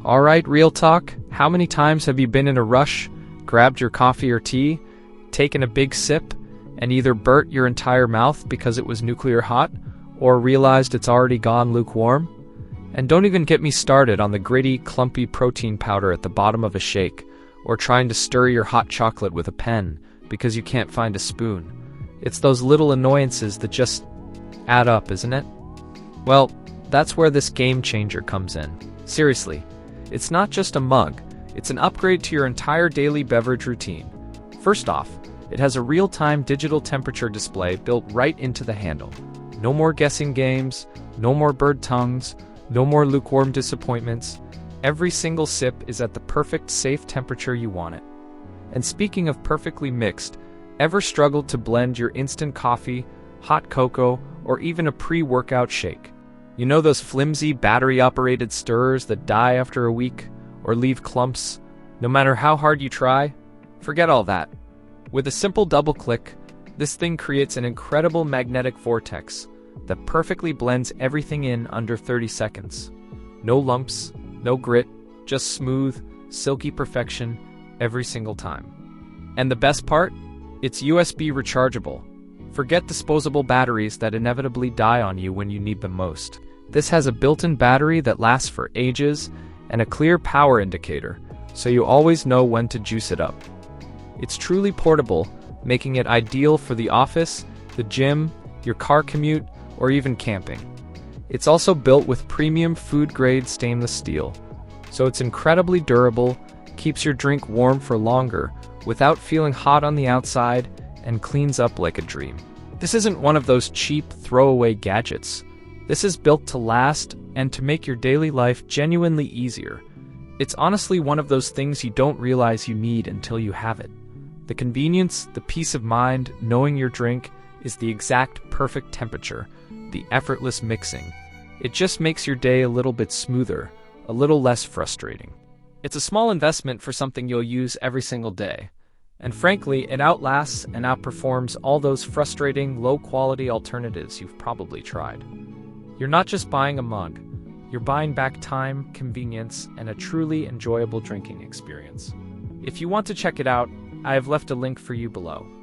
Alright, real talk, how many times have you been in a rush, grabbed your coffee or tea, taken a big sip, and either burnt your entire mouth because it was nuclear hot, or realized it's already gone lukewarm? And don't even get me started on the gritty, clumpy protein powder at the bottom of a shake, or trying to stir your hot chocolate with a pen because you can't find a spoon. It's those little annoyances that just add up, isn't it? Well, that's where this game changer comes in. Seriously, it's not just a mug, it's an upgrade to your entire daily beverage routine. First off, it has a real-time digital temperature display built right into the handle. No more guessing games, no more bird tongues, no more lukewarm disappointments. Every single sip is at the perfect safe temperature you want it. And speaking of perfectly mixed, ever struggled to blend your instant coffee, hot cocoa, or even a pre-workout shake? You know those flimsy battery-operated stirrers that die after a week, or leave clumps, no matter how hard you try? Forget all that. With a simple double click, this thing creates an incredible magnetic vortex that perfectly blends everything in under 30 seconds. No lumps, no grit, just smooth, silky perfection every single time. And the best part? It's USB rechargeable. Forget disposable batteries that inevitably die on you when you need them most. This has a built-in battery that lasts for ages and a clear power indicator, so you always know when to juice it up. It's truly portable, making it ideal for the office, the gym, your car commute, or even camping. It's also built with premium food-grade stainless steel, so it's incredibly durable, keeps your drink warm for longer without feeling hot on the outside, and cleans up like a dream. This isn't one of those cheap throwaway gadgets. This is built to last and to make your daily life genuinely easier. It's honestly one of those things you don't realize you need until you have it. The convenience, the peace of mind, knowing your drink is the exact perfect temperature, the effortless mixing. It just makes your day a little bit smoother, a little less frustrating. It's a small investment for something you'll use every single day. And frankly, it outlasts and outperforms all those frustrating, low-quality alternatives you've probably tried. You're not just buying a mug, you're buying back time, convenience, and a truly enjoyable drinking experience. If you want to check it out, I have left a link for you below.